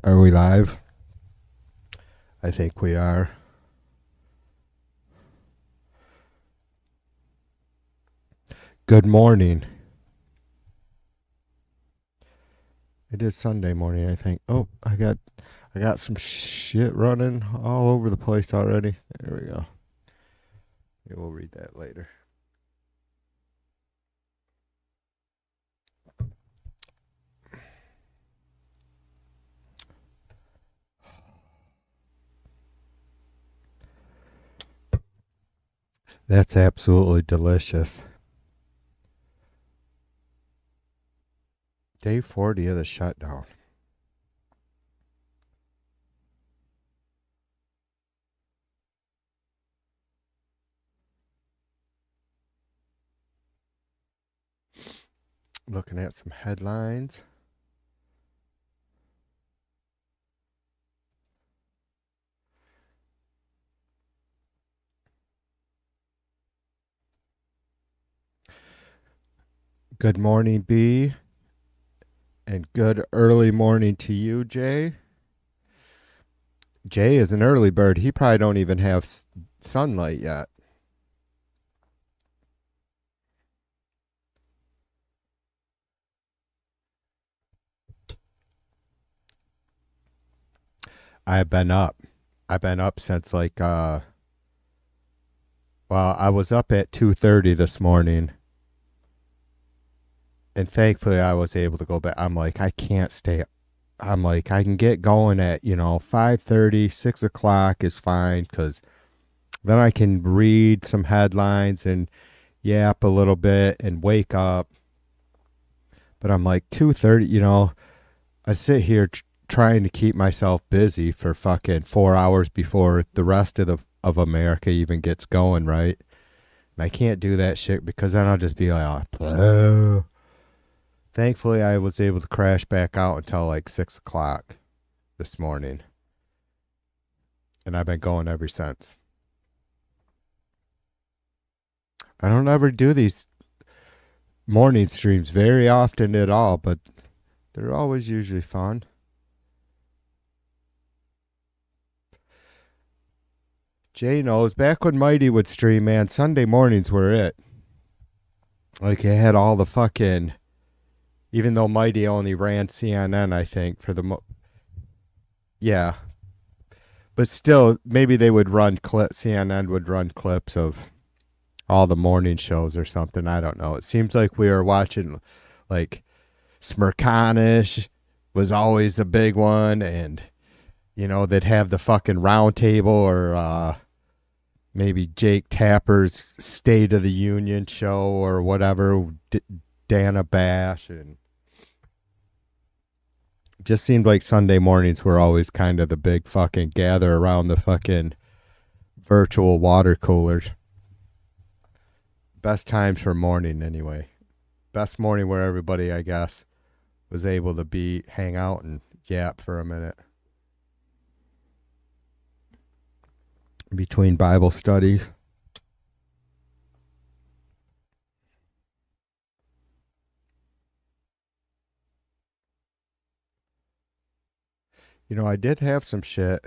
Are we live? I think we are. Good morning. It is Sunday morning, I think. Oh, I got some shit running all over the place already. There we go. Yeah, we'll read that later. That's absolutely delicious. Day 40 of the shutdown. Looking at some headlines. Good morning, B. And good early morning to you, Jay. Jay is an early bird. He probably don't even have sunlight yet. I've been up. I've been up since I was up at 2:30 this morning. And thankfully I was able to go back. I'm like, I can't stay. I'm like, I can get going at, 5:30, 6 o'clock is fine, because then I can read some headlines and yap a little bit and wake up. But I'm like, 2:30, I sit here trying to keep myself busy for fucking 4 hours before the rest of America even gets going, right? And I can't do that shit, because then I'll just be like, oh. Thankfully, I was able to crash back out until like 6 o'clock this morning. And I've been going ever since. I don't ever do these morning streams very often at all, but they're always usually fun. Jay knows, back when Mighty would stream, man, Sunday mornings were it. Like, it had all the fucking... Even though Mighty only ran CNN, I think, for the... Yeah. But still, maybe they would run clips... CNN would run clips of all the morning shows or something. I don't know. It seems like we were watching, like, Smirkanish was always a big one, and, they'd have the fucking round table, or maybe Jake Tapper's State of the Union show or whatever, Dana Bash, and just seemed like Sunday mornings were always kind of the big fucking gather around the fucking virtual water coolers. Best times for morning, anyway. Best morning where everybody, I guess, was able to hang out and yap for a minute between Bible studies. I did have some shit.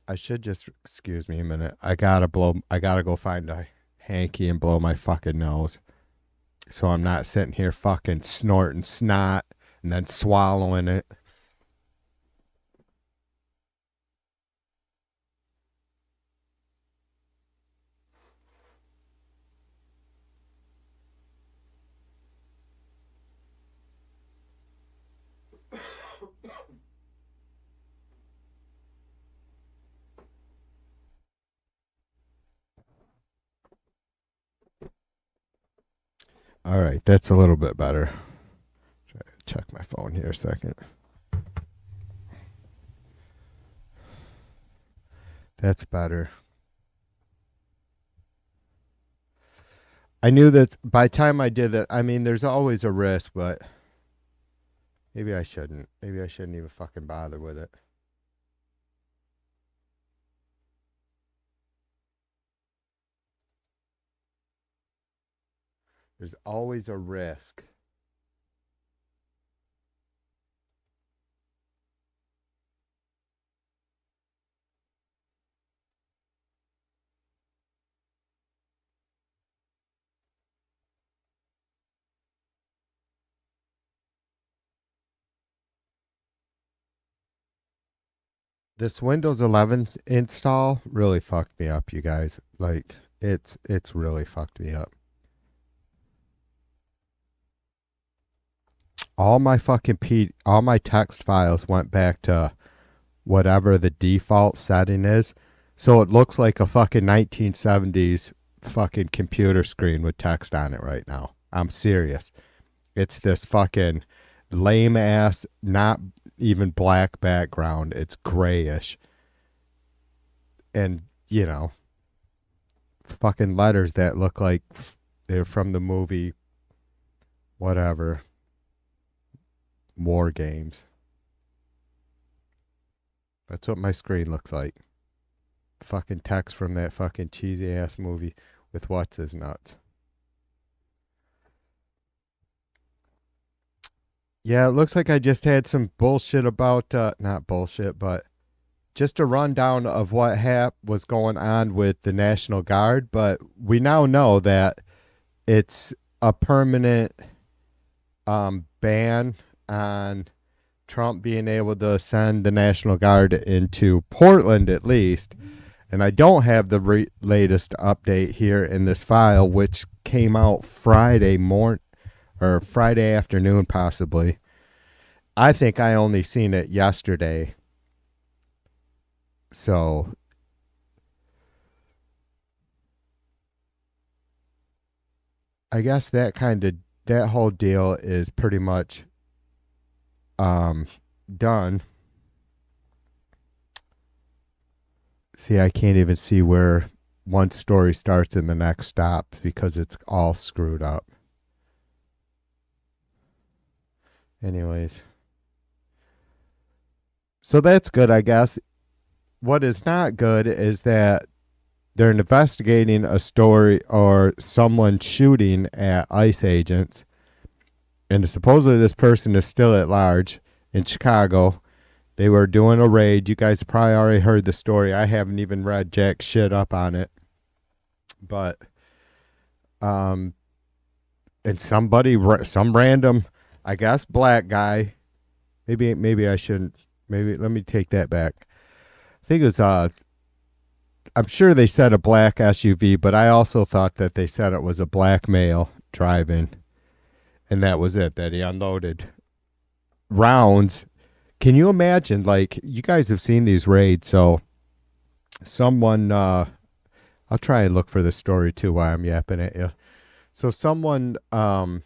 I should just, excuse me a minute. I gotta go find a hanky and blow my fucking nose, so I'm not sitting here fucking snorting snot and then swallowing it. All right, that's a little bit better. Check my phone here a second. That's better. I knew that by the time I did that, I mean, there's always a risk, but Maybe I shouldn't. Maybe I shouldn't even fucking bother with it. There's always a risk. This Windows 11 install really fucked me up, you guys. Like it's really fucked me up. All my text files went back to whatever the default setting is. So it looks like a fucking 1970s fucking computer screen with text on it right now. I'm serious. It's this fucking lame ass, not even black background. It's grayish. And, fucking letters that look like they're from the movie, whatever, War Games. That's what my screen looks like. Fucking text from that fucking cheesy ass movie with what's his nuts. Yeah, it looks like I just had some bullshit about, not bullshit, but just a rundown of what was going on with the National Guard. But we now know that it's a permanent ban on Trump being able to send the National Guard into Portland at least. And I don't have the latest update here in this file, which came out Friday morning or Friday afternoon, possibly. I think I only seen it yesterday. So I guess that whole deal is pretty much done. See, I can't even see where one story starts and the next stops because it's all screwed up. Anyways. So that's good, I guess. What is not good is that they're investigating a story or someone shooting at ICE agents. And supposedly this person is still at large in Chicago. They were doing a raid. You guys probably already heard the story. I haven't even read jack shit up on it. But, and some random, I guess, black guy. Maybe I shouldn't. Maybe let me take that back. I think it was, I'm sure they said a black SUV, but I also thought that they said it was a black male driving. And that was it, that he unloaded rounds. Can you imagine, like, you guys have seen these raids, so someone, I'll try and look for the story too while I'm yapping at you. So someone, can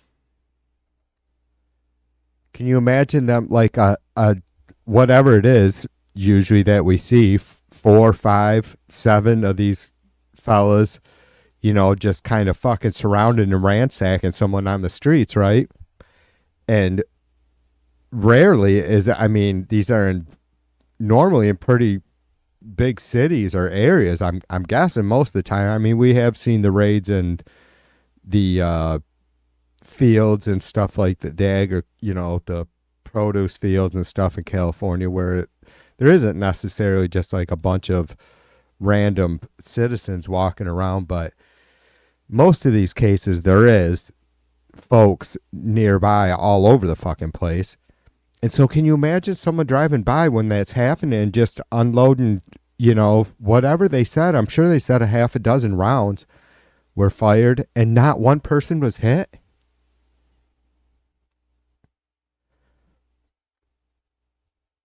you imagine them, like a whatever it is, usually that we see, 4, 5, 7 of these fellas, just kind of fucking surrounding and ransacking someone on the streets, right? And rarely these are normally in pretty big cities or areas. I'm guessing most of the time. I mean, we have seen the raids in the fields and stuff like the the produce fields and stuff in California where there isn't necessarily just like a bunch of random citizens walking around, but most of these cases there is folks nearby all over the fucking place. And so can you imagine someone driving by when that's happening and just unloading, whatever they said? I'm sure they said a half a dozen rounds were fired and not one person was hit.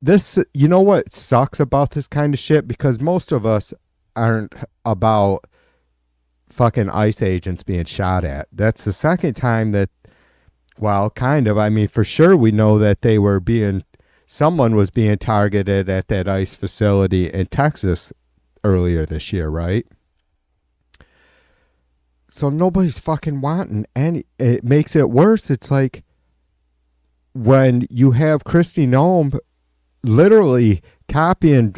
This, what sucks about this kind of shit? Because most of us aren't about fucking ICE agents being shot at. That's the second time that, well, kind of. I mean, for sure we know that someone was being targeted at that ICE facility in Texas earlier this year, right? So nobody's fucking wanting any. It makes it worse. It's like, when you have Kristi Noem literally copying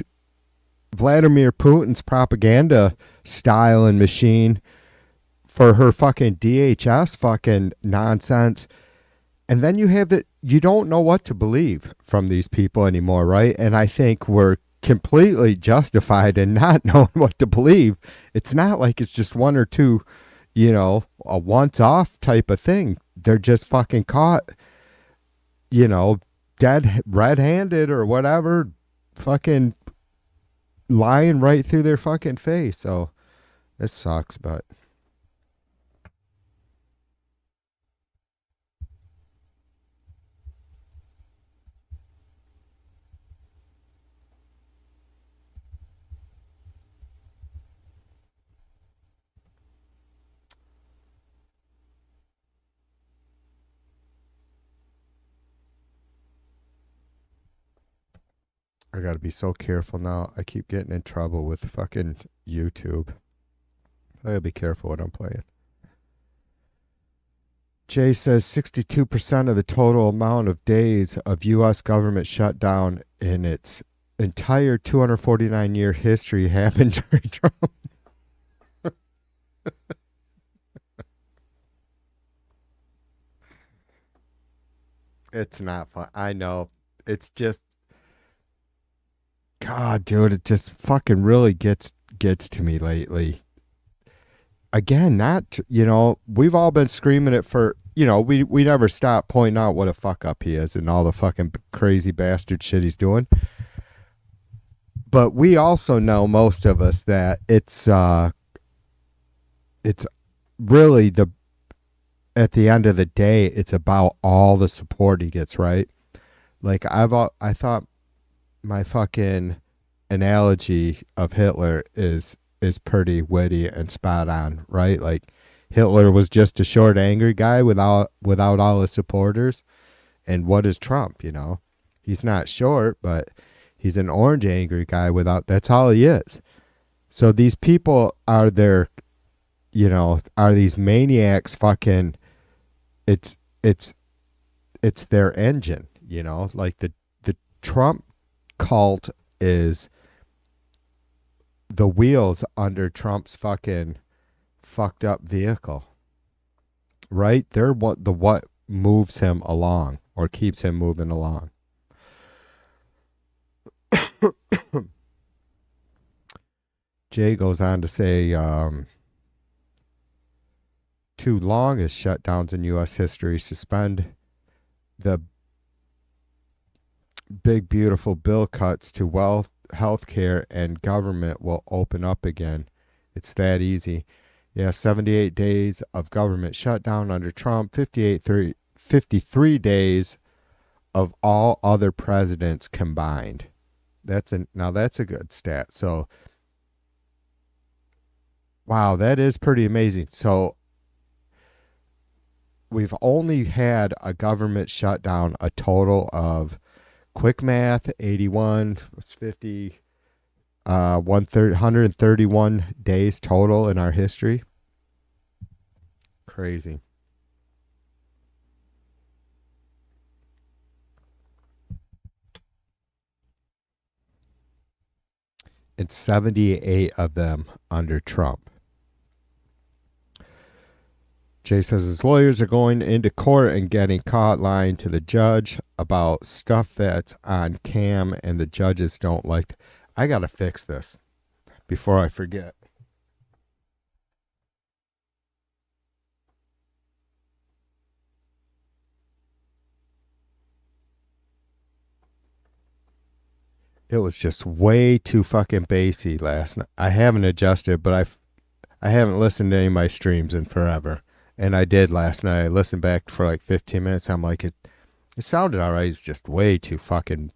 Vladimir Putin's propaganda style and machine for her fucking DHS fucking nonsense. And then you have it, you don't know what to believe from these people anymore, right? And I think we're completely justified in not knowing what to believe. It's not like it's just one or two, a once off type of thing. They're just fucking caught, dead red handed or whatever, fucking lying right through their fucking face. So it sucks, but. I gotta be so careful now. I keep getting in trouble with fucking YouTube. I gotta be careful what I'm playing. Jay says 62% of the total amount of days of U.S. government shutdown in its entire 249-year history happened during Trump. It's not fun. I know. It's just, God, dude, it just fucking really gets to me lately. Again, not, we've all been screaming it for, we never stop pointing out what a fuck up he is and all the fucking crazy bastard shit he's doing. But we also know, most of us, that it's really at the end of the day, it's about all the support he gets, right? Like I thought my fucking analogy of Hitler is pretty witty and spot on, right? Like Hitler was just a short, angry guy without all his supporters. And what is Trump? He's not short, but he's an orange, angry guy that's all he is. So these people are are these maniacs fucking, it's their engine, like the Trump cult is the wheels under Trump's fucking fucked up vehicle, right? They're what moves him along or keeps him moving along. Jay goes on to say, two longest shutdowns in U.S. history suspend the big, beautiful bill cuts to health care, and government will open up again. It's that easy. Yeah, 78 days of government shutdown under Trump, 53 days of all other presidents combined. Now that's a good stat. So, wow, that is pretty amazing. So, we've only had a government shutdown a total of, quick math, 81, 50, 131 days total in our history. Crazy. And 78 of them under Trump. Jay says his lawyers are going into court and getting caught lying to the judge about stuff that's on cam, and the judges don't like. I got to fix this before I forget. It was just way too fucking bassy last night. I haven't adjusted, but I haven't listened to any of my streams in forever. And I did last night. I listened back for like 15 minutes. I'm like, it sounded all right. It's just way too fucking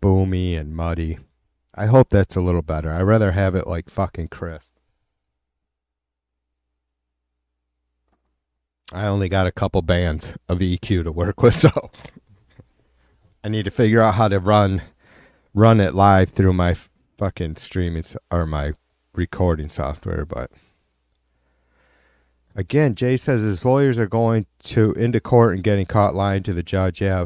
boomy and muddy. I hope that's a little better. I'd rather have it like fucking crisp. I only got a couple bands of EQ to work with, so I need to figure out how to run it live through my fucking streaming or my recording software, but Again, Jay says his lawyers are going to into court and getting caught lying to the judge. Yeah,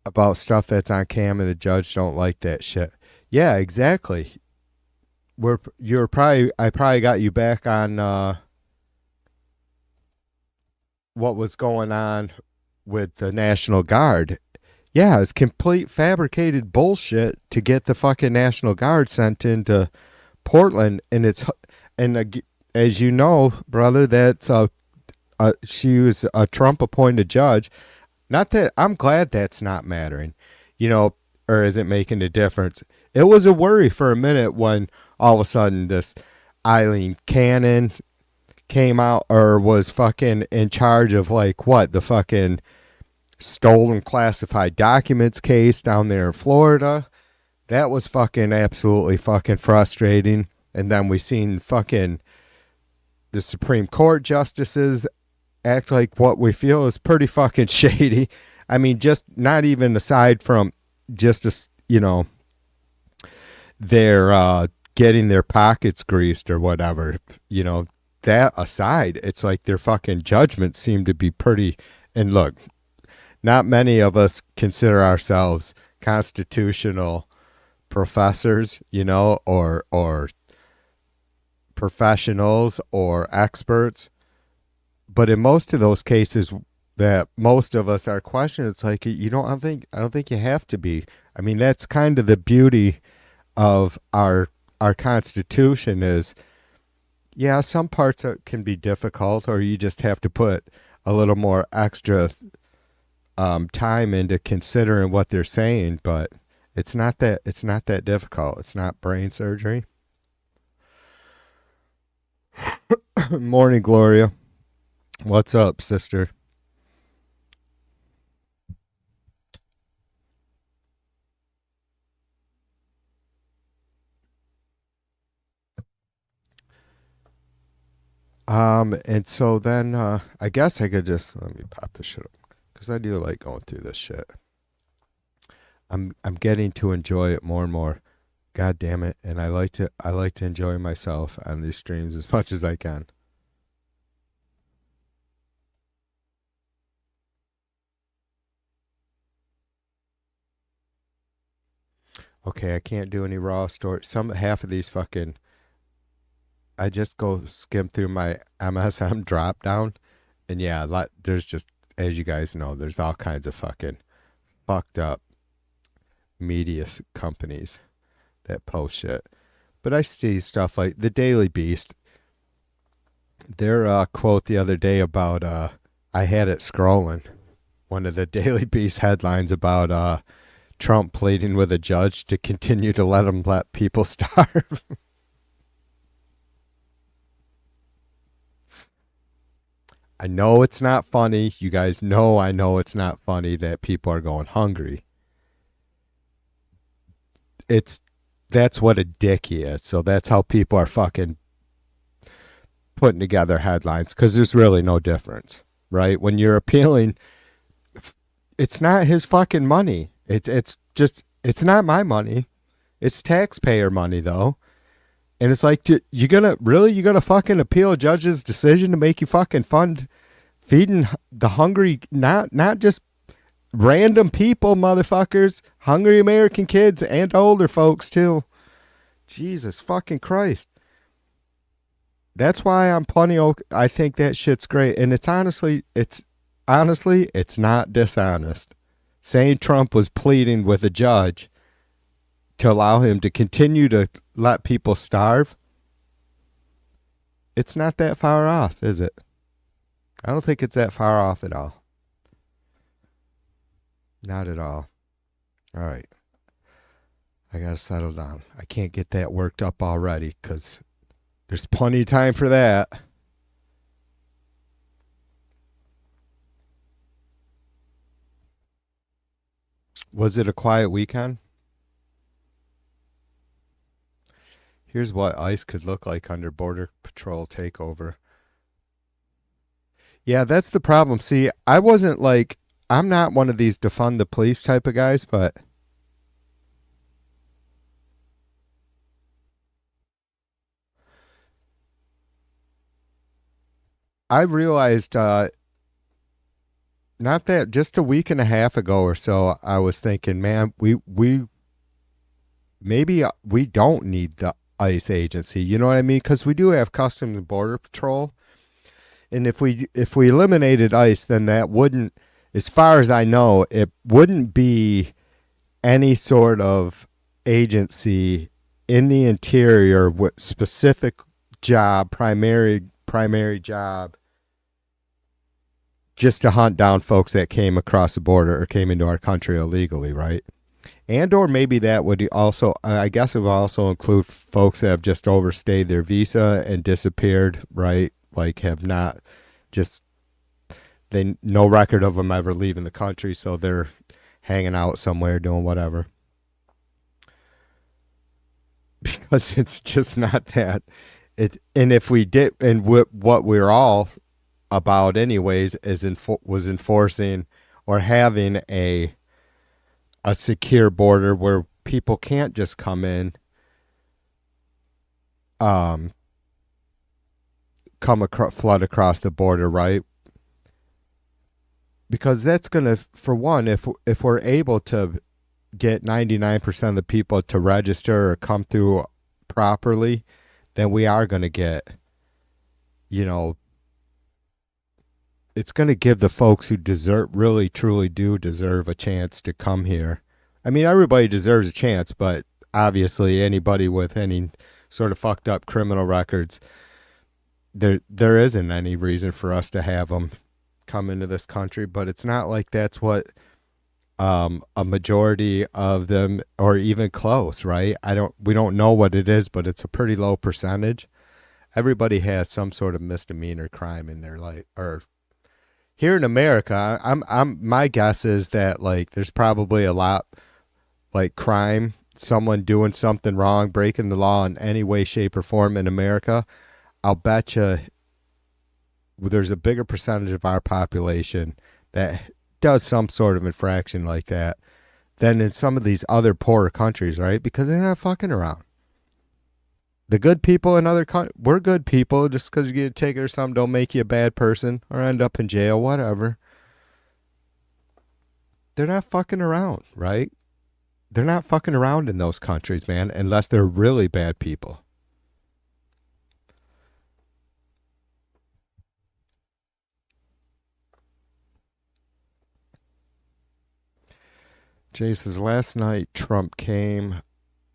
about stuff that's on cam, and the judge don't like that shit. Yeah, exactly. I probably got you back on what was going on with the National Guard. Yeah, it's complete fabricated bullshit to get the fucking National Guard sent into Portland, and as you know, brother, that's she was a Trump appointed judge. Not that I'm glad that's not mattering, or is it making a difference? It was a worry for a minute when all of a sudden this Eileen Cannon came out or was fucking in charge of like what the fucking stolen classified documents case down there in Florida. That was fucking absolutely fucking frustrating. And then we seen fucking the Supreme Court justices act like what we feel is pretty fucking shady. I mean, just not even aside from just, they're getting their pockets greased or whatever, that aside, it's like their fucking judgments seem to be pretty. And look, not many of us consider ourselves constitutional professors, or professionals or experts. But in most of those cases that most of us are questioning, it's like I don't think you have to be. I mean, that's kind of the beauty of our Constitution is, yeah, some parts can be difficult, or you just have to put a little more extra time into considering what they're saying. But it's not that difficult. It's not brain surgery. Morning, Gloria. What's up, sister? And so then I guess I could just let me pop this shit up because I do like going through this shit. I'm getting to enjoy it more and more. God damn it! And I like to enjoy myself on these streams as much as I can. Okay, I can't do any raw story. Some half of these fucking. I just go skim through my MSM drop down, and yeah, there's just, as you guys know, there's all kinds of fucking fucked up media companies that post shit. But I see stuff like the Daily Beast. Their quote the other day about I had it scrolling. One of the Daily Beast headlines about Trump pleading with a judge to continue to let people starve. I know it's not funny. You guys know I know it's not funny that people are going hungry. That's what a dick he is. So that's how people are fucking putting together headlines, because there's really no difference, right? When you're appealing, it's not his fucking money. It's not my money. It's taxpayer money though. And it's like, you gonna fucking appeal a judge's decision to make you fucking fund feeding the hungry, not just random people, motherfuckers, hungry American kids and older folks too. Jesus fucking Christ. That's why I'm plenty. I think that shit's great, and it's honestly not dishonest. Saying Trump was pleading with a judge to allow him to continue to let people starve, it's not that far off, is it? I don't think it's that far off at all. Not at all. All right. I got to settle down. I can't get that worked up already because there's plenty of time for that. Was it a quiet weekend? Here's what ICE could look like under Border Patrol takeover. Yeah, that's the problem. See, I'm not one of these defund the police type of guys, but I realized not that just a week and a half ago or so, I was thinking, man, we maybe we don't need the ICE agency. You know what I mean? Because we do have Customs and Border Patrol, and if we eliminated ICE, then that wouldn't, as far as I know, it wouldn't be any sort of agency in the interior with specific job, primary job, just to hunt down folks that came across the border or came into our country illegally, right? And or maybe that would also, I guess it would also include folks that have just overstayed their visa and disappeared, right? Like have not just, they no record of them ever leaving the country, so they're hanging out somewhere doing whatever. Because it's just not that. And if we did, and what we're all about anyways is was enforcing or having a secure border where people can't just come in, um flood across the border, right? Because that's gonna, for one, if we're able to get 99% of the people to register or come through properly, then we are going to get, you know, it's going to give the folks who deserve, really truly do deserve a chance to come here. I mean, everybody deserves a chance, but obviously anybody with any sort of fucked up criminal records, there isn't any reason for us to have them come into this country. But it's not like that's what a majority of them, or even close, right? We don't know what it is, but it's a pretty low percentage. Everybody has some sort of misdemeanor crime in their life, or here in America, my guess is that like there's probably a lot like crime, someone doing something wrong, breaking the law in any way, shape, or form in America. I'll bet you there's a bigger percentage of our population that does some sort of infraction like that than in some of these other poorer countries, right? Because they're not fucking around. The good people in other countries, we're good people. Just because you get a ticket or something don't make you a bad person or end up in jail, whatever. They're not fucking around, right? They're not fucking around in those countries, man, unless they're really bad people. Jay says, last night Trump came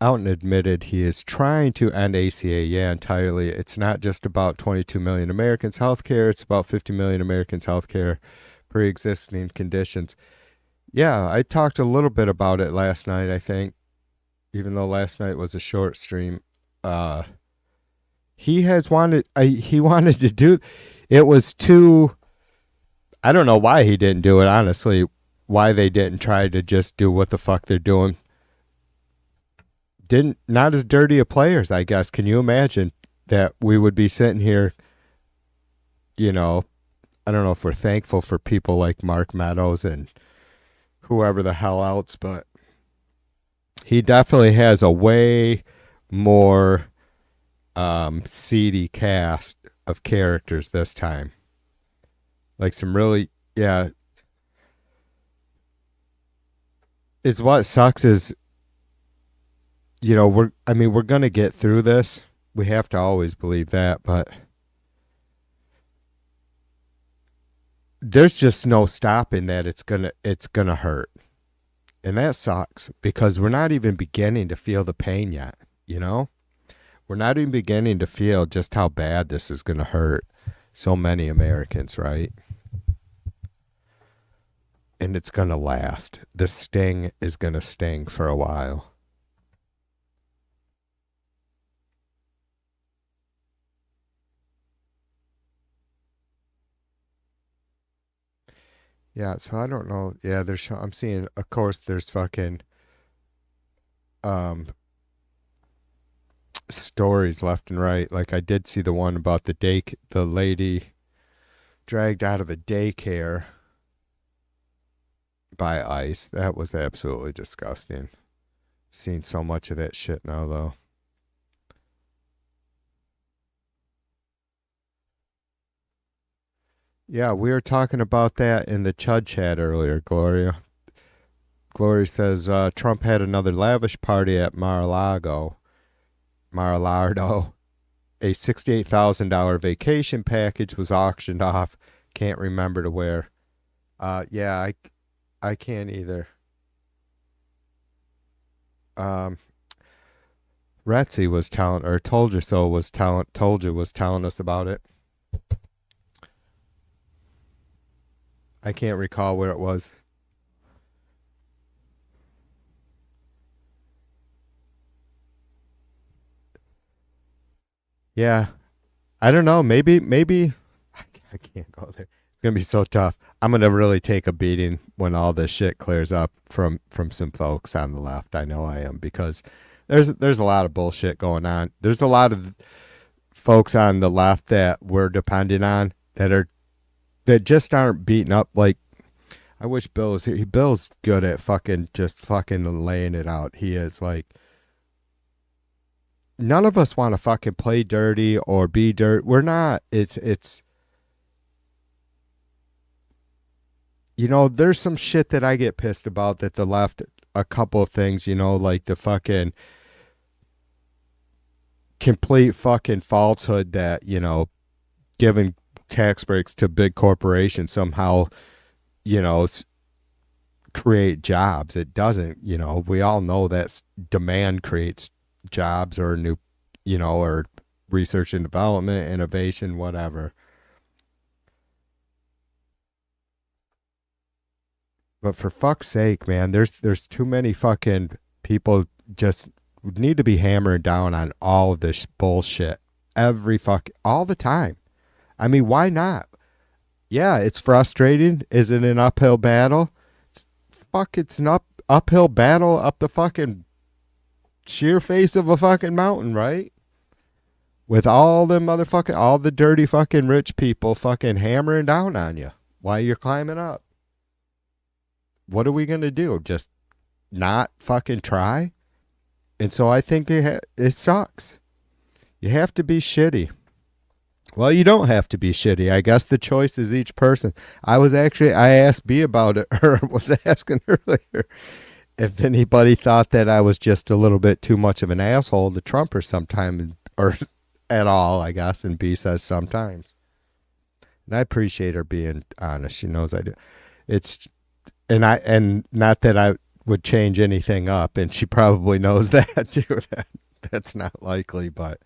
out and admitted he is trying to end ACA. Yeah, entirely. It's not just about 22 million Americans' health care. It's about 50 million Americans' health care pre-existing conditions. Yeah, I talked a little bit about it last night, I think, even though last night was a short stream. He wanted to do, it was too, I don't know why he didn't do it, honestly, why they didn't try to just do what the fuck they're doing. Not as dirty a players, I guess. Can you imagine that we would be sitting here, you know, I don't know if we're thankful for people like Mark Meadows and whoever the hell else, but he definitely has a way more seedy cast of characters this time. Like some really, yeah. Is what sucks is, you know, we're going to get through this. We have to always believe that, but there's just no stopping that it's going to hurt. And that sucks because we're not even beginning to feel the pain yet, you know? We're not even beginning to feel just how bad this is going to hurt so many Americans, right? And it's going to last. The sting is going to sting for a while. Yeah, so I don't know. Yeah, I'm seeing, of course, there's fucking um stories left and right. Like I did see the one about the lady dragged out of a daycare by ICE. That was absolutely disgusting. Seen so much of that shit now, though. Yeah, we were talking about that in the Chud chat earlier, Gloria. Gloria says Trump had another lavish party at Mar-a-Lago. A $68,000 vacation package was auctioned off. Can't remember to where. Yeah, I can't either. Um, Retsy was telling, or told you so was telling, told you was telling us about it. I can't recall where it was. Yeah, I don't know. Maybe I can't go there. It's gonna be so tough. I'm gonna really take a beating when all this shit clears up from some folks on the left. I know I am because there's a lot of bullshit going on. There's a lot of folks on the left that we're dependent on that just aren't beaten up. Like I wish Bill was here. Bill's good at fucking just fucking laying it out. He is like none of us want to fucking play dirty or be dirt. We're not. It's there's some shit that I get pissed about that the left, a couple of things, like the fucking complete fucking falsehood that, giving tax breaks to big corporations somehow, you know, create jobs. It doesn't, we all know that demand creates jobs or new, or research and development, innovation, whatever. But for fuck's sake, man, there's too many fucking people just need to be hammering down on all of this bullshit every fuck all the time. I mean, why not? Yeah, it's frustrating. Is it an uphill battle? It's an uphill battle up the fucking sheer face of a fucking mountain, right? With all the motherfucking, all the dirty fucking rich people fucking hammering down on you while you're climbing up. What are we gonna do? Just not fucking try? And so I think it sucks. You have to be shitty. Well, you don't have to be shitty. I guess the choice is each person. I asked B about it, or was asking earlier if anybody thought that I was just a little bit too much of an asshole to Trump or sometime, or at all, I guess. And B says sometimes. And I appreciate her being honest. She knows I do. It's, and not that I would change anything up, and she probably knows that too. That's not likely, but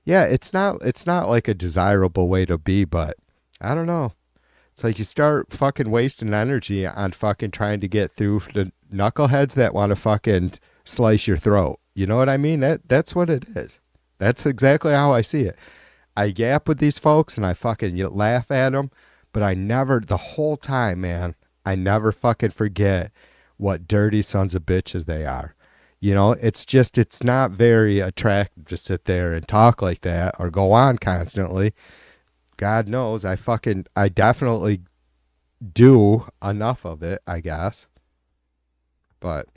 yeah, it's not like a desirable way to be, but I don't know. It's like you start fucking wasting energy on fucking trying to get through the knuckleheads that want to fucking slice your throat. You know what I mean? That's what it is. That's exactly how I see it. I yap with these folks and I fucking laugh at them, but I never, the whole time, man, I never fucking forget what dirty sons of bitches they are. It's not very attractive to sit there and talk like that or go on constantly. God knows I definitely do enough of it, I guess. But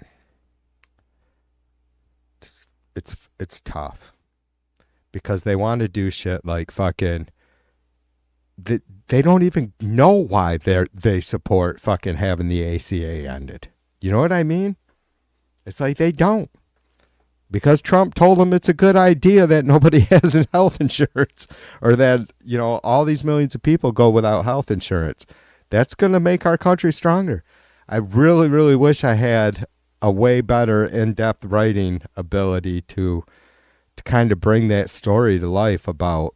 it's tough because they want to do shit like fucking they don't even know why they support fucking having the ACA ended. You know what I mean? It's like they don't. Because Trump told them it's a good idea that nobody has health insurance or that, all these millions of people go without health insurance. That's going to make our country stronger. I really, really wish I had a way better in-depth writing ability to kind of bring that story to life about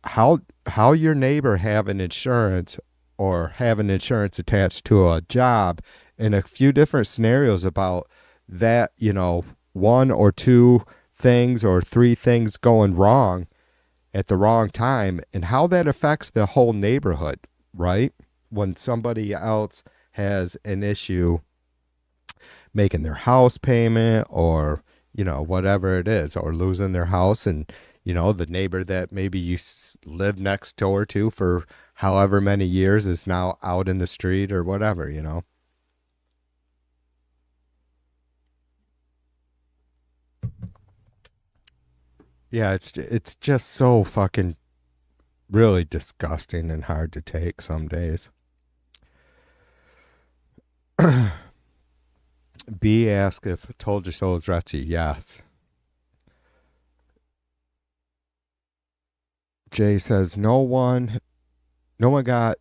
how your neighbor having insurance or having insurance attached to a job in a few different scenarios about that, one or two things or three things going wrong at the wrong time and how that affects the whole neighborhood, right? When somebody else has an issue making their house payment or, whatever it is, or losing their house and, the neighbor that maybe you live next door to for however many years is now out in the street or whatever. Yeah, it's just so fucking really disgusting and hard to take some days. B asked if Told You So is Retzi. Yes. Jay says no one got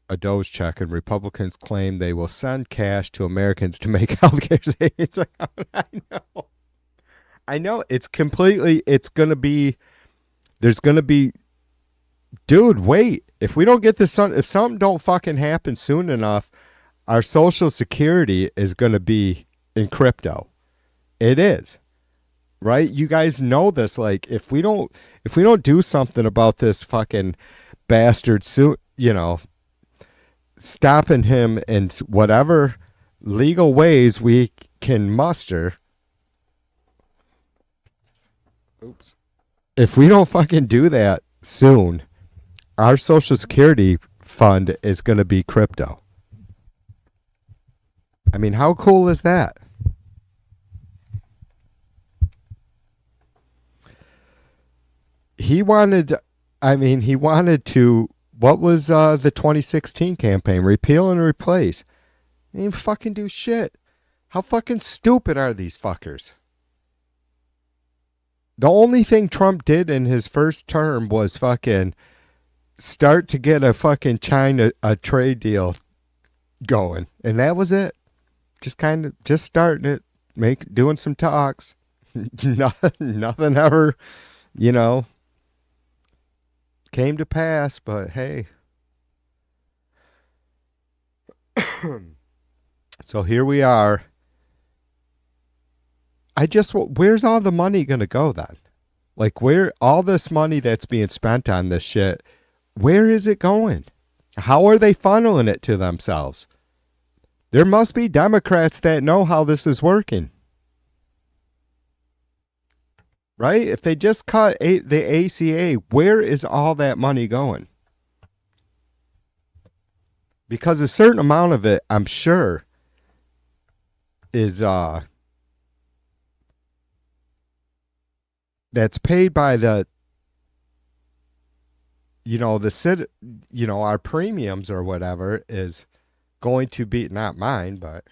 a Doge check, and Republicans claim they will send cash to Americans to make healthcare savings. I know. It's gonna be, there's gonna be, dude, wait. If we don't get this, if something don't fucking happen soon enough, our Social Security is gonna be in crypto. It is. Right? You guys know this. Like, if we don't do something about this fucking bastard soon, stopping him in whatever legal ways we can muster. Oops. If we don't fucking do that soon, our Social Security fund is going to be crypto. I mean, how cool is that? He wanted to, what was the 2016 campaign? Repeal and replace. They didn't fucking do shit. How fucking stupid are these fuckers? The only thing Trump did in his first term was fucking start to get a fucking China a trade deal going. And that was it. Just starting it, doing some talks. Nothing ever, came to pass, but hey. So here we are. Where's all the money going to go then? Like, where all this money that's being spent on this shit, where is it going? How are they funneling it to themselves? There must be Democrats that know how this is working. Right? If they just cut the ACA, where is all that money going? Because a certain amount of it, I'm sure, is that's paid by the our premiums or whatever is going to be, not mine, but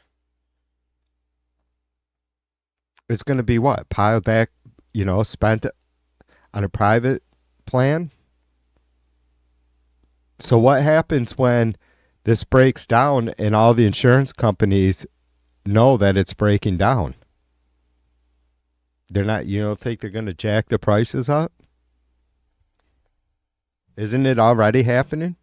it's going to be what? Piled back, spent on a private plan. So what happens when this breaks down and all the insurance companies know that it's breaking down? They're not, think they're going to jack the prices up? Isn't it already happening?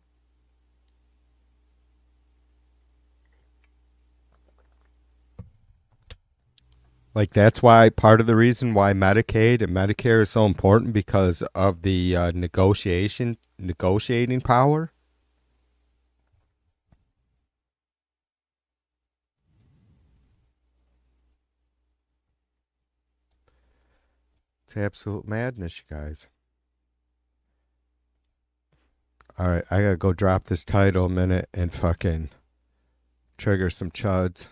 Like, that's why part of the reason why Medicaid and Medicare is so important, because of the negotiating power. It's absolute madness, you guys. All right, I gotta go drop this title a minute and fucking trigger some chuds.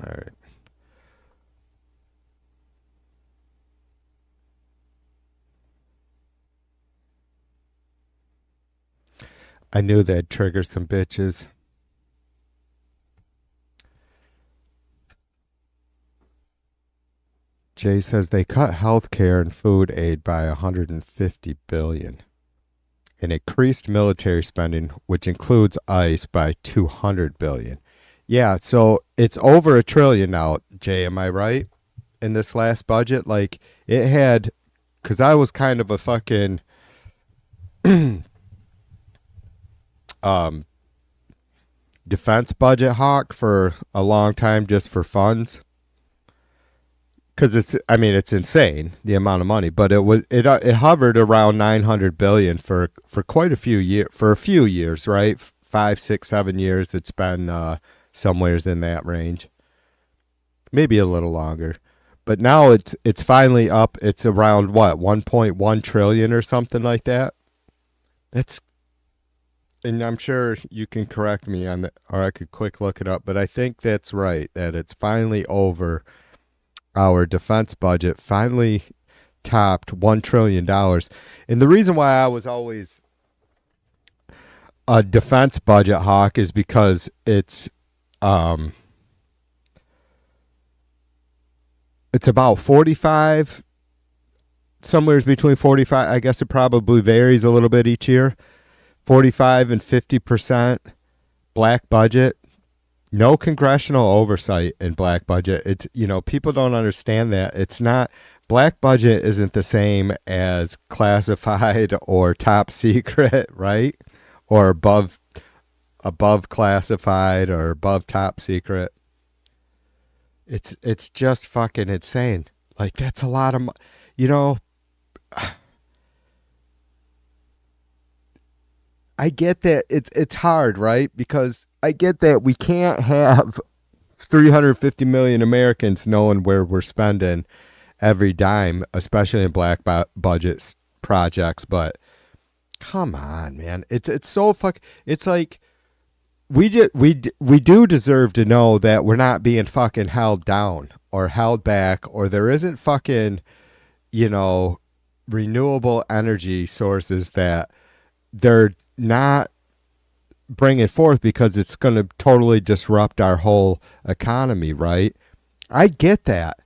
All right. I knew that'd trigger some bitches. Jay says they cut healthcare and food aid by $150 billion and increased military spending, which includes ICE, by $200 billion. Yeah, so it's over $1 trillion now, Jay, am I right? In this last budget, like, it had, because I was kind of a fucking defense budget hawk for a long time, just for funds. because it's insane the amount of money, but it hovered around 900 billion for quite a few years, right? 5, 6, 7 years. It's been somewheres in that range, maybe a little longer, but now it's finally up. It's around what, 1.1 trillion or something like that. That's, and I'm sure you can correct me on that, or I could quick look it up, but I think that's right, that it's finally over. Our defense budget finally topped $1 trillion. And the reason why I was always a defense budget hawk is because it's about 45, somewhere between 45, I guess it probably varies a little bit each year, 45 and 50% black budget. No congressional oversight in black budget. It's, people don't understand that. It's not, black budget isn't the same as classified or top secret, right? Or above classified or above top secret. It's just fucking insane. Like, that's a lot of, I get that it's hard, right? Because I get that we can't have 350 million Americans knowing where we're spending every dime, especially in black budget projects. But come on, man, it's so It's like we do deserve to know that we're not being fucking held down or held back, or there isn't fucking renewable energy sources that they're not bringing forth because it's going to totally disrupt our whole economy, right? I get that.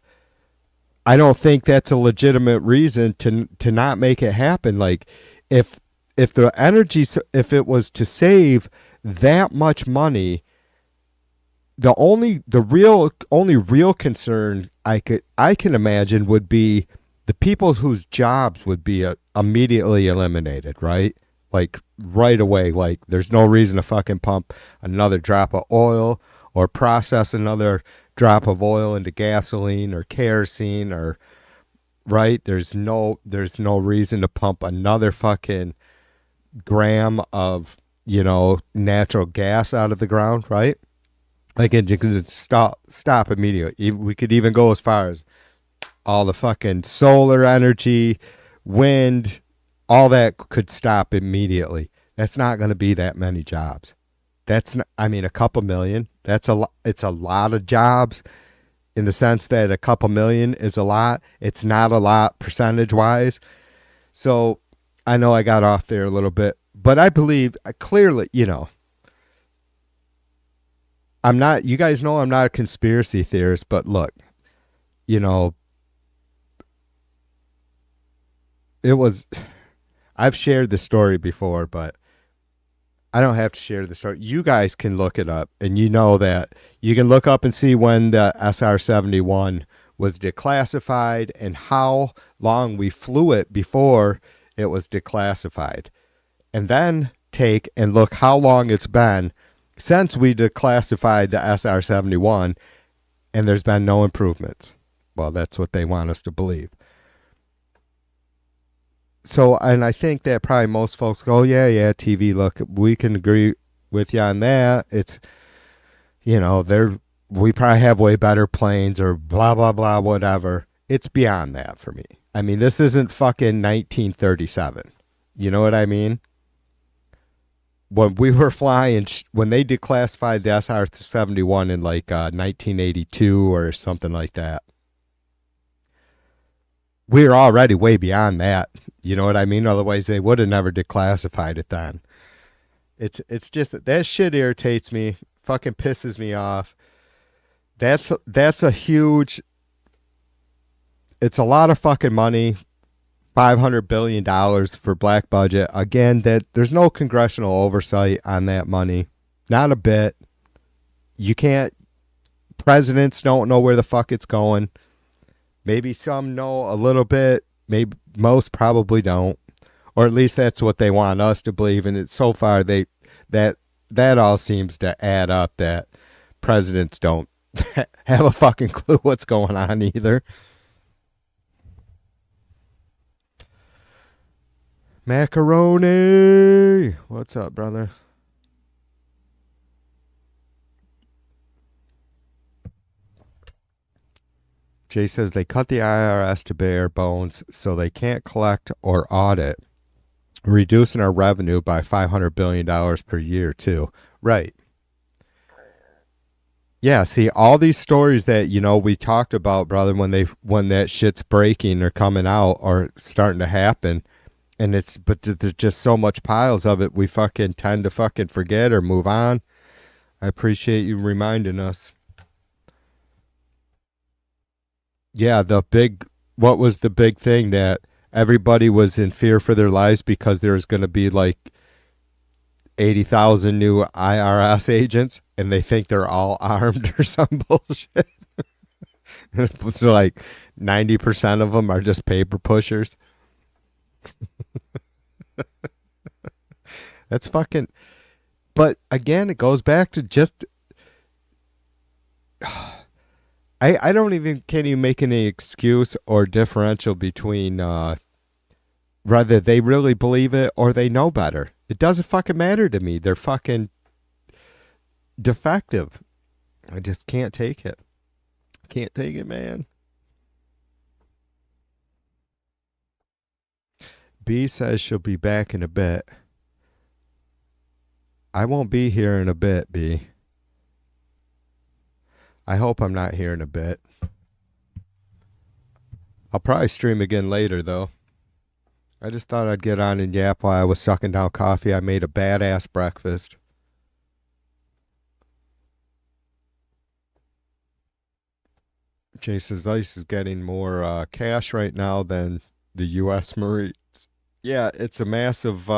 I don't think that's a legitimate reason to not make it happen. Like, if the energy, if it was to save that much money, the only real concern I can imagine would be the people whose jobs would be immediately eliminated, right? Like, right away. Like, there's no reason to fucking pump another drop of oil or process another drop of oil into gasoline or kerosene, or, right? There's no reason to pump another fucking gram of, natural gas out of the ground, right? Like, it can stop immediately. We could even go as far as all the fucking solar energy, wind, all that could stop immediately. That's not going to be that many jobs. That's not, a couple million. It's a lot of jobs, in the sense that a couple million is a lot. It's not a lot percentage wise. So I know I got off there a little bit, but I believe clearly, I'm not, you guys know I'm not a conspiracy theorist, but look, I've shared the story before, but I don't have to share the story. You guys can look it up, and that you can look up and see when the SR-71 was declassified and how long we flew it before it was declassified. And then take and look how long it's been since we declassified the SR-71, and there's been no improvements. Well, that's what they want us to believe. So, and I think that probably most folks go, yeah, TV, look, we can agree with you on that. It's, we probably have way better planes or blah, blah, blah, whatever. It's beyond that for me. This isn't fucking 1937. You know what I mean? When we were flying, when they declassified the SR-71 in like 1982 or something like that, we're already way beyond that. You know what I mean? Otherwise, they would have never declassified it then. It's just that shit irritates me, fucking pisses me off. That's a huge. It's a lot of fucking money, $500 billion for black budget. Again, that there's no congressional oversight on that money, not a bit. You can't. Presidents don't know where the fuck it's going. Maybe some know a little bit. Maybe most probably don't, or at least that's what they want us to believe. And it's so far that all seems to add up. That presidents don't have a fucking clue what's going on either. Macaroni. What's up, brother? Jay says they cut the IRS to bare bones so they can't collect or audit, reducing our revenue by $500 billion per year, too. Right. Yeah, see, all these stories that, we talked about, brother, when that shit's breaking or coming out or starting to happen, but there's just so much piles of it, we fucking tend to fucking forget or move on. I appreciate you reminding us. Yeah, what was the big thing that everybody was in fear for their lives because there was going to be like 80,000 new IRS agents and they think they're all armed or some bullshit. So like 90% of them are just paper pushers. That's fucking. But again, it goes back to just. I don't even can't even make any excuse or differential between whether they really believe it or they know better. It doesn't fucking matter to me. They're fucking defective. I just can't take it. Can't take it, man. B says she'll be back in a bit. I won't be here in a bit, B. I hope I'm not here in a bit. I'll probably stream again later, though. I just thought I'd get on and yap while I was sucking down coffee. I made a badass breakfast. Jason's Ice is getting more cash right now than the U.S. Marines. Yeah, it's a massive.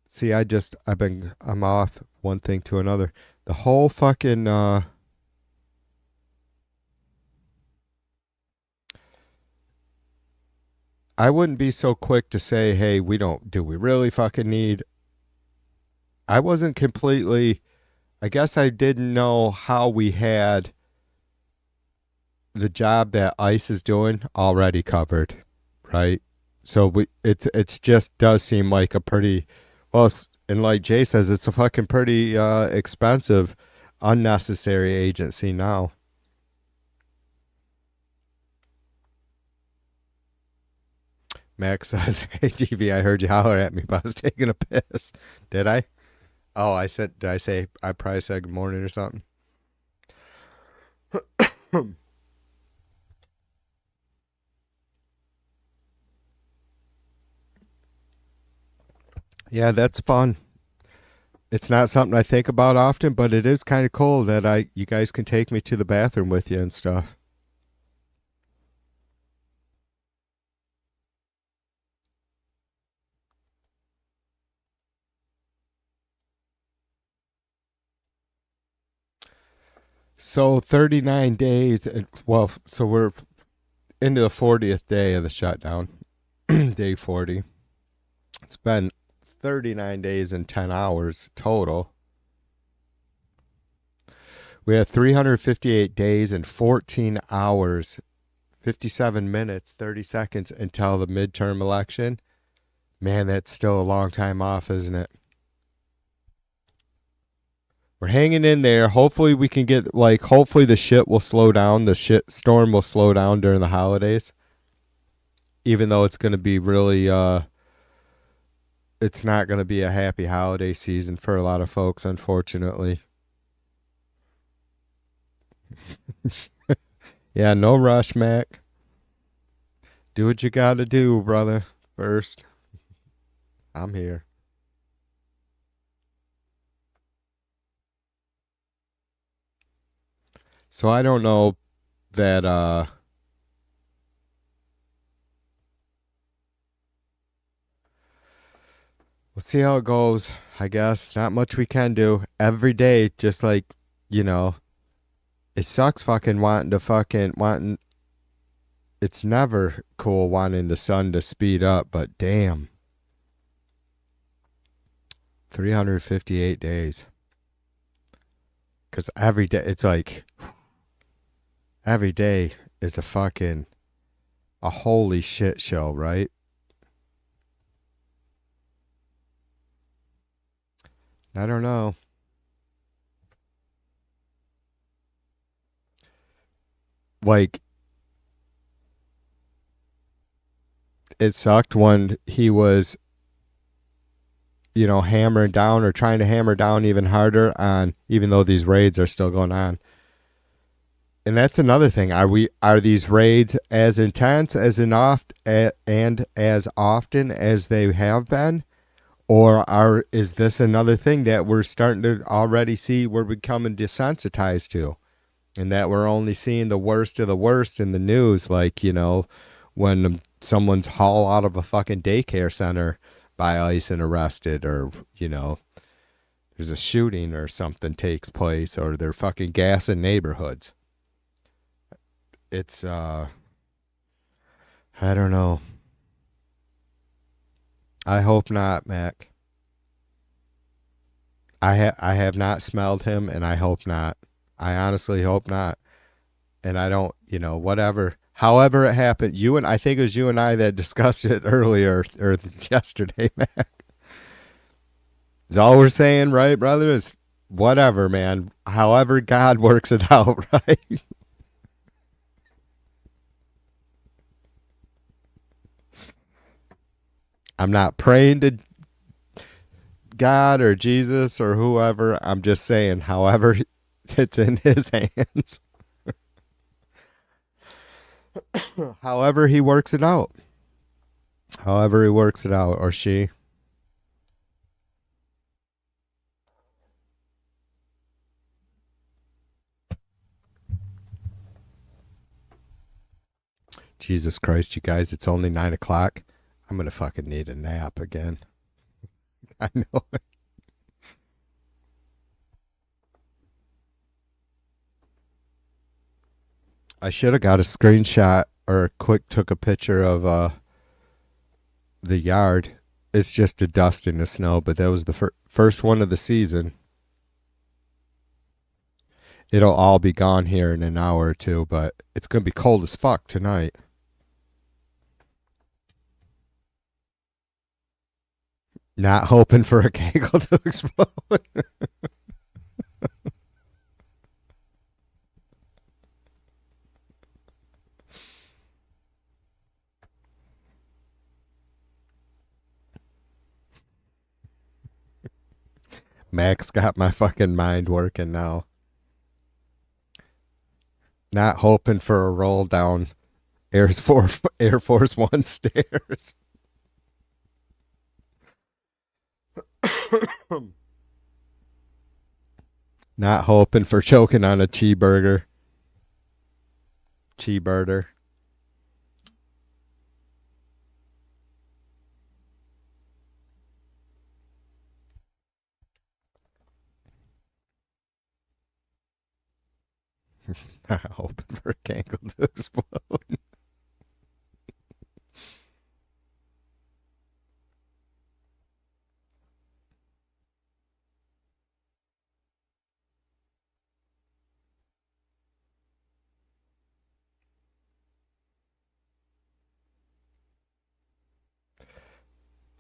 See, I'm off one thing to another. The whole fucking. I wouldn't be so quick to say, hey, do we really fucking need. I wasn't completely. I guess I didn't know how we had the job that ICE is doing already covered, right? So it's just does seem like a pretty and like Jay says, it's a fucking pretty expensive, unnecessary agency now. Max says, "Hey TV, I heard you holler at me, but I was taking a piss. Did I? Oh, did I say? I probably said good morning or something." Yeah, that's fun. It's not something I think about often, but it is kind of cool that you guys can take me to the bathroom with you and stuff. So 39 days, so we're into the 40th day of the shutdown, day 40. It's been 39 days and 10 hours total. We had 358 days and 14 hours, 57 minutes, 30 seconds until the midterm election. Man, that's still a long time off, isn't it? We're hanging in there. Hopefully we can hopefully the shit will slow down. The shit storm will slow down during the holidays. Even though it's going to be really, it's not going to be a happy holiday season for a lot of folks, unfortunately. Yeah, no rush, Mac. Do what you got to do, brother, first. I'm here. So I don't know that we'll see how it goes, I guess. Not much we can do. Every day, just like, it sucks fucking wanting it's never cool wanting the sun to speed up, but damn. 358 days. Because every day, it's like, every day is a holy shit show, right? I don't know. Like, it sucked when he was, hammering down or trying to hammer down even harder on, even though these raids are still going on. And that's another thing. Are these raids as intense and as often as they have been? Or is this another thing that we're starting to already see we're becoming desensitized to? And that we're only seeing the worst of the worst in the news, like, when someone's hauled out of a fucking daycare center by ICE and arrested, or, there's a shooting or something takes place, or they're fucking gassing neighborhoods. It's, I don't know. I hope not, Mac. I have not smelled him, and I hope not. I honestly hope not. And I don't, whatever. However it happened, I think it was you and I that discussed it earlier or yesterday, Mac. Is all we're saying, right, brother? Is whatever, man. However God works it out, right? I'm not praying to God or Jesus or whoever. I'm just saying, however it's in his hands. However he works it out. However he works it out, or she. Jesus Christ, you guys, it's only 9 o'clock. I'm going to fucking need a nap again. I know it. I should have got a screenshot or took a picture of the yard. It's just a dust in the snow, but that was the first one of the season. It'll all be gone here in an hour or two, but it's going to be cold as fuck tonight. Not hoping for a kegel to explode. Max got my fucking mind working now. Not hoping for a roll down Air Force One stairs. Not hoping for choking on a cheeseburger. Cheeseburger. Not hoping for a cankle to explode.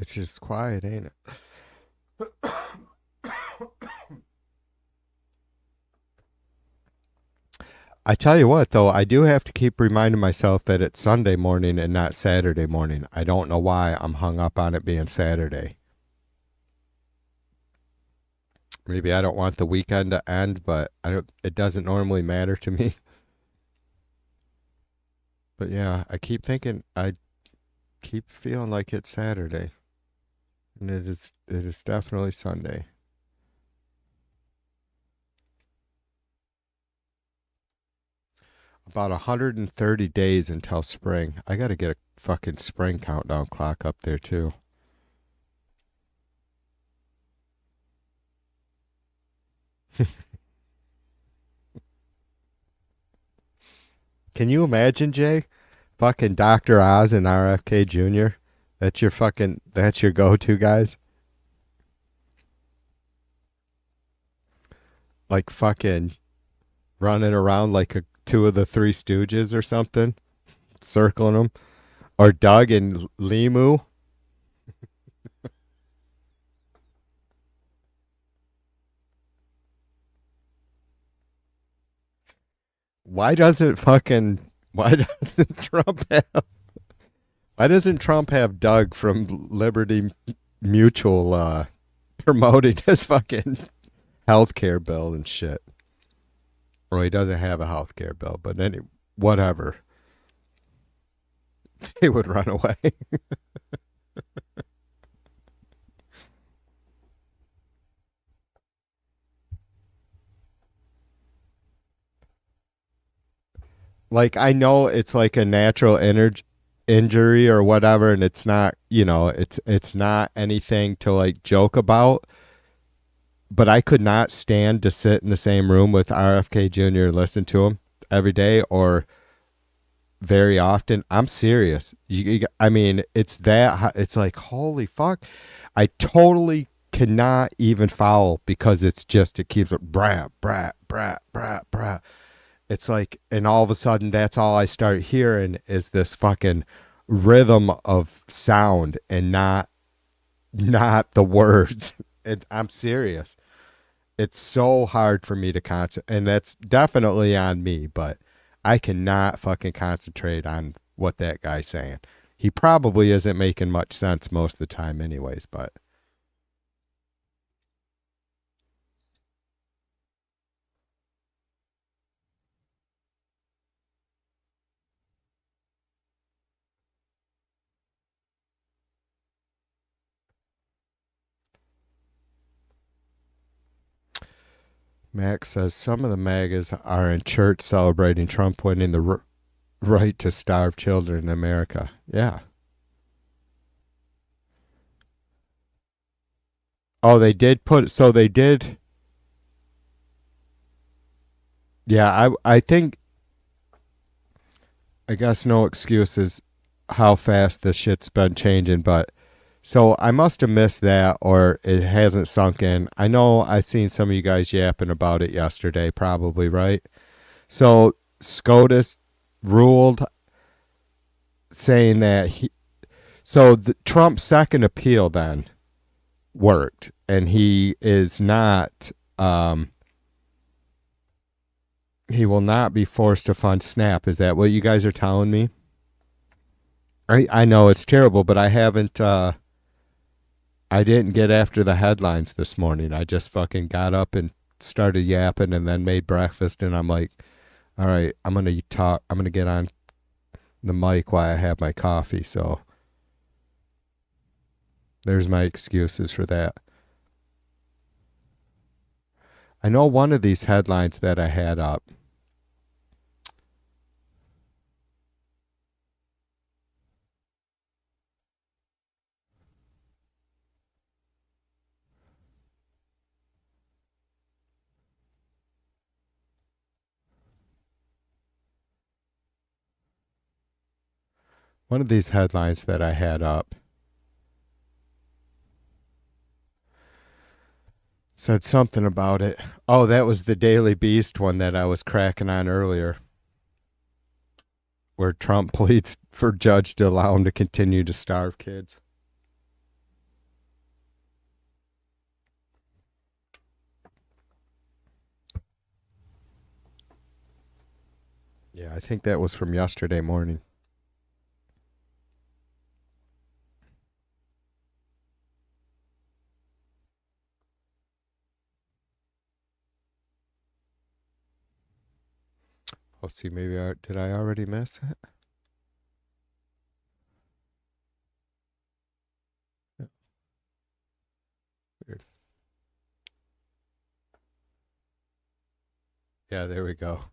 It's just quiet, ain't it? I tell you what, though, I do have to keep reminding myself that it's Sunday morning and not Saturday morning. I don't know why I'm hung up on it being Saturday. Maybe I don't want the weekend to end, but it doesn't normally matter to me. But yeah, I keep feeling like it's Saturday. And it is definitely Sunday. About 130 days until spring. I got to get a fucking spring countdown clock up there too. Can you imagine, Jay? Fucking Dr. Oz and RFK Jr. That's your go-to guys. Like fucking running around like two of the Three Stooges or something, circling them. Or Doug and Limu. Why doesn't fucking why doesn't Trump have why doesn't Trump have Doug from Liberty Mutual promoting his fucking healthcare bill and shit? Well, he doesn't have a healthcare bill, but whatever. They would run away. Like I know it's like a natural injury or whatever, and it's not, it's not anything to like joke about. But I could not stand to sit in the same room with RFK Jr. and listen to him every day or very often. I'm serious. I mean, it's that. It's like holy fuck. I totally cannot even follow because it keeps it brat brat brat brat brat. It's like, and all of a sudden, that's all I start hearing is this fucking rhythm of sound and not the words. I'm serious. It's so hard for me to concentrate, and that's definitely on me. But I cannot fucking concentrate on what that guy's saying. He probably isn't making much sense most of the time, anyways. But Max says some of the MAGAs are in church celebrating Trump winning the right to starve children in America. Yeah. Oh, they did put. So they did. Yeah, I think. I guess no excuses how fast this shit's been changing, but so I must have missed that or it hasn't sunk in. I know I seen some of you guys yapping about it yesterday, probably, right? So SCOTUS ruled saying that Trump's second appeal then worked, and he is not he will not be forced to fund SNAP. Is that what you guys are telling me? I know it's terrible, but I didn't get after the headlines this morning. I just fucking got up and started yapping and then made breakfast, and I'm like, all right, I'm gonna talk. I'm gonna get on the mic while I have my coffee. So there's my excuses for that. I know one of these headlines that I had up. One of these headlines that I had up said something about it. Oh, that was the Daily Beast one that I was cracking on earlier, where Trump pleads for judge to allow him to continue to starve kids. Yeah, I think that was from yesterday morning. Let's see, maybe did I already miss it? Weird. Yeah, there we go.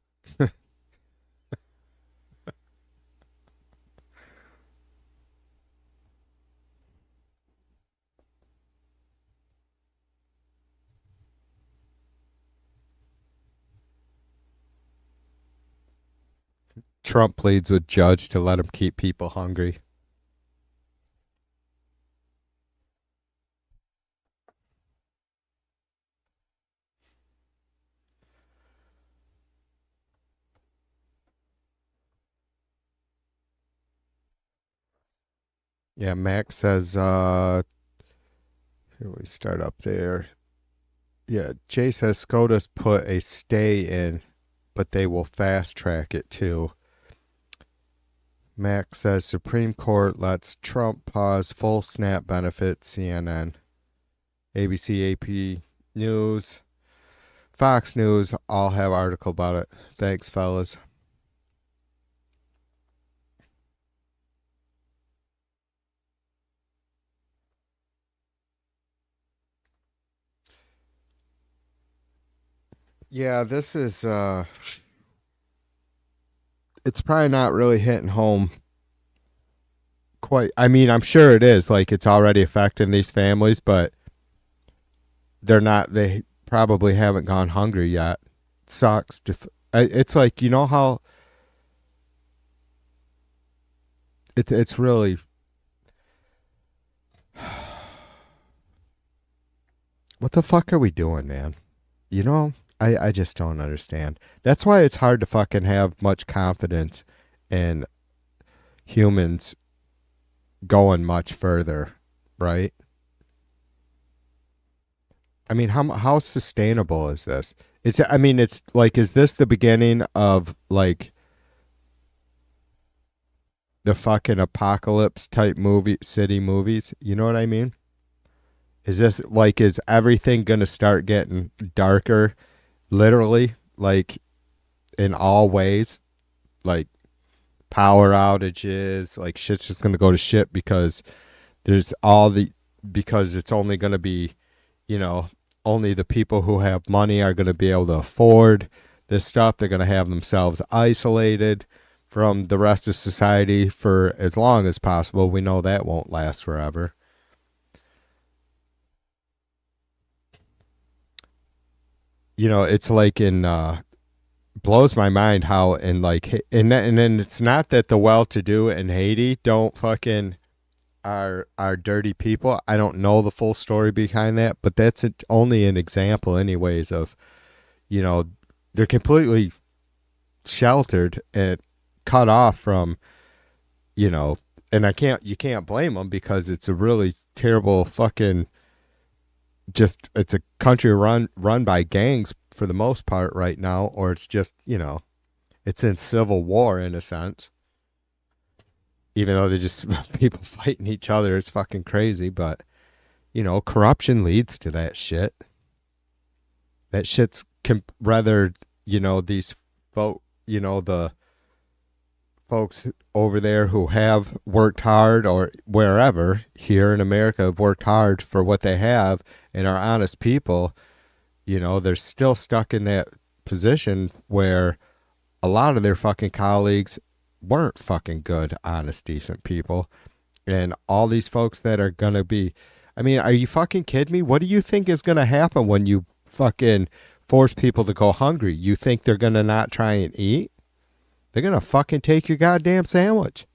Trump pleads with judge to let him keep people hungry. Yeah, Max says, here we start up there. Yeah, Jay says SCOTUS put a stay in but they will fast track it too. Max says Supreme Court lets Trump pause full SNAP benefits. CNN, ABC, AP News, Fox News all have article about it. Thanks, fellas. Yeah, this is it's probably not really hitting home quite. I mean, I'm sure it is. Like, it's already affecting these families, but they're not. They probably haven't gone hungry yet. It sucks. It's like, you know how it's really. What the fuck are we doing, man? You know, I just don't understand. That's why it's hard to fucking have much confidence in humans going much further, right? I mean, how sustainable is this? It's I mean, it's like, is this the beginning of like the fucking apocalypse type movie city movies? You know what I mean? Is this like, is everything going to start getting darker literally, like in all ways? Like power outages, like shit's just going to go to shit because there's all the because it's only going to be, you know, only the people who have money are going to be able to afford this stuff. They're going to have themselves isolated from the rest of society for as long as possible. We know that won't last forever. You know, it's like in blows my mind how in like and then it's not that the well-to-do in Haiti don't fucking are dirty people. I don't know the full story behind that, but that's only an example, anyways, of, you know, they're completely sheltered and cut off from, you know, and you can't blame them because it's a really terrible fucking just it's a country run by gangs for the most part right now, or it's just, you know, it's in civil war in a sense. Even though they're just people fighting each other, it's fucking crazy. But, you know, corruption leads to that shit. That shit's rather, you know, these folk, you know, the folks over there who have worked hard, or wherever here in America have worked hard for what they have and are honest people, you know, they're still stuck in that position where a lot of their fucking colleagues weren't fucking good, honest, decent people. And all these folks that are going to be, I mean, are you fucking kidding me? What do you think is going to happen when you fucking force people to go hungry? You think they're going to not try and eat? They're going to fucking take your goddamn sandwich.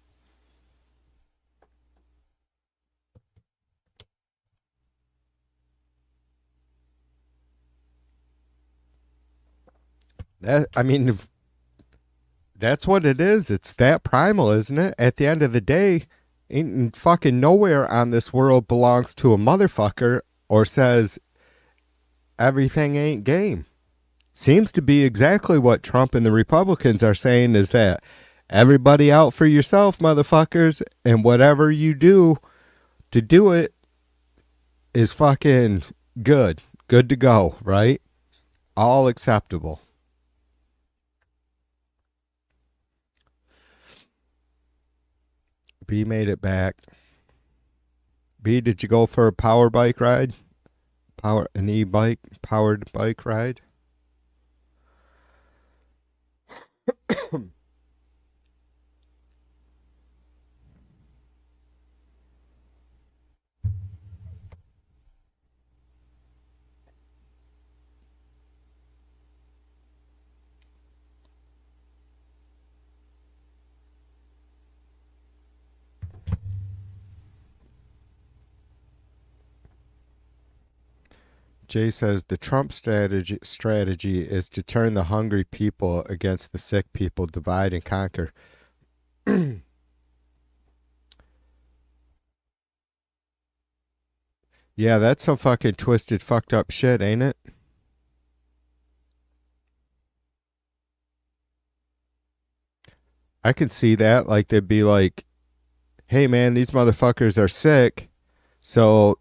That, I mean, that's what it is. It's that primal, isn't it? At the end of the day, ain't fucking nowhere on this world belongs to a motherfucker or says everything ain't game. Seems to be exactly what Trump and the Republicans are saying, is that everybody out for yourself, motherfuckers, and whatever you do to do it is fucking good. Good to go, right? All acceptable. B made it back. B, did you go for a power bike ride? An e-bike, powered bike ride? Jay says the Trump strategy is to turn the hungry people against the sick people, divide and conquer. Yeah, that's some fucking twisted, fucked up shit, ain't it? I could see that. Like they'd be like, "Hey man, these motherfuckers are sick, so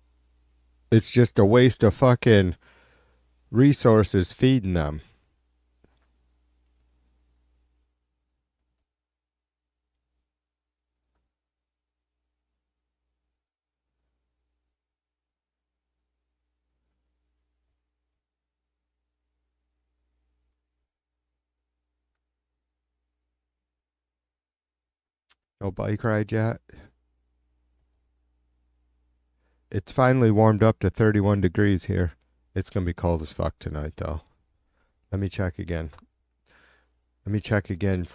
it's just a waste of fucking resources feeding them." No bike ride yet. It's finally warmed up to 31 degrees here. It's gonna be cold as fuck tonight, though. Let me check again. Let me check again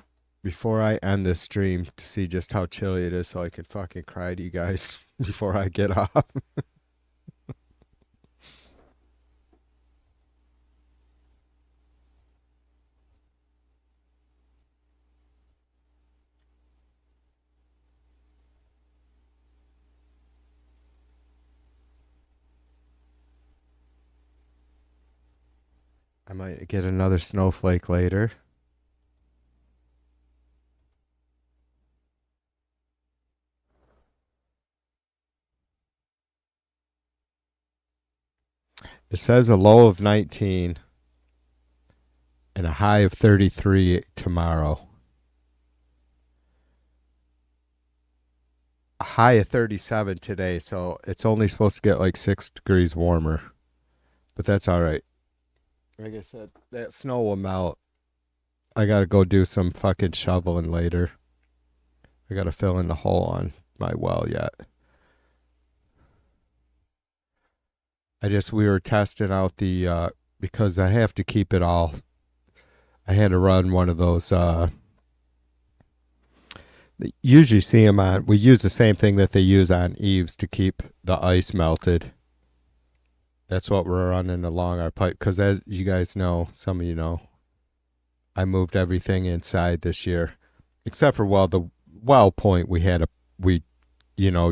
before I end this stream to see just how chilly it is, so I can fucking cry to you guys before I get off. I might get another snowflake later. It says a low of 19 and a high of 33 tomorrow. A high of 37 today, so it's only supposed to get like 6 degrees warmer. But that's all right. Like I said, that snow will melt. I got to go do some fucking shoveling later. I got to fill in the hole on my well yet. We were testing out the, because I have to keep it all. I had to run one of those, usually see them on, we use the same thing that they use on eaves to keep the ice melted. That's what we're running along our pipe. Because as you guys know, some of you know, I moved everything inside this year. Except for, well, the well point we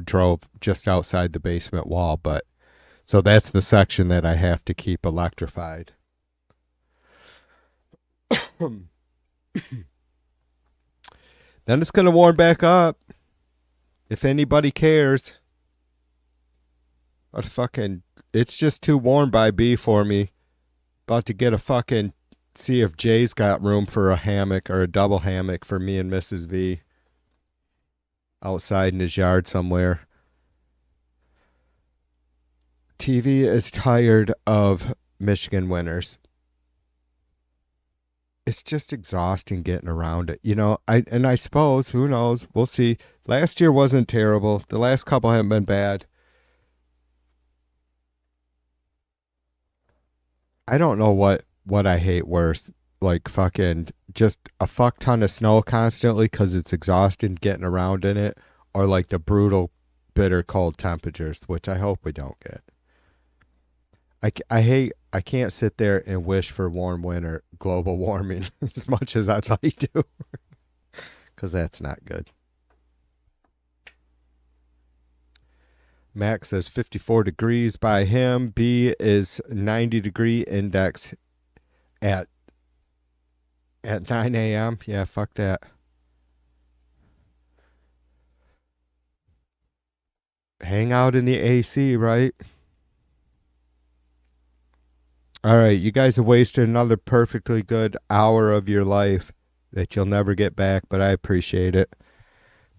drove just outside the basement wall. But, so that's the section that I have to keep electrified. Then it's going to warm back up. If anybody cares. What fucking... It's just too warm by B for me. About to get a fucking... See if Jay's got room for a hammock or a double hammock for me and Mrs. V. Outside in his yard somewhere. TV is tired of Michigan winters. It's just exhausting getting around it. I suppose, who knows? We'll see. Last year wasn't terrible. The last couple haven't been bad. I don't know what I hate worse. Like fucking just a fuck ton of snow constantly because it's exhausting getting around in it. Or like the brutal, bitter cold temperatures, which I hope we don't get. I can't sit there and wish for warm winter, global warming as much as I'd like to. Because that's not good. Max says 54 degrees by him. B is 90 degree index at 9 a.m. Yeah, fuck that. Hang out in the AC, right? All right, you guys have wasted another perfectly good hour of your life that you'll never get back, but I appreciate it.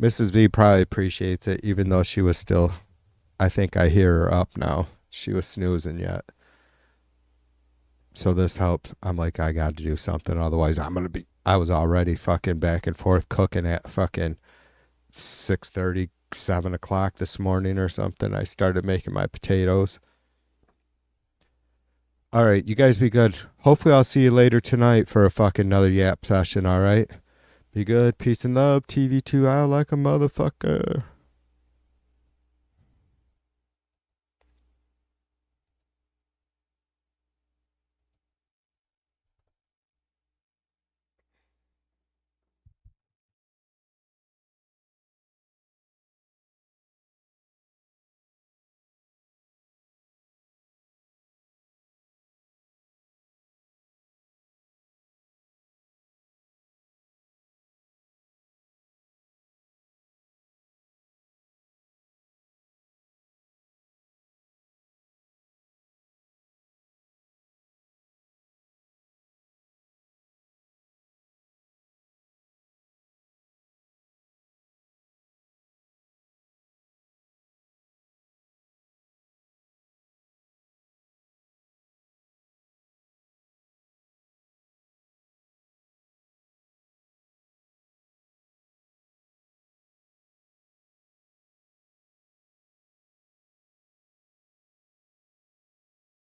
Mrs. V probably appreciates it, even though she was still... I think I hear her up now. She was snoozing yet. So this helped. I'm like, I got to do something. Otherwise, I was already fucking back and forth cooking at fucking 6:30, 7 o'clock this morning or something. I started making my potatoes. All right, you guys be good. Hopefully I'll see you later tonight for a fucking another yap session, all right? Be good. Peace and love. TV2 out like a motherfucker.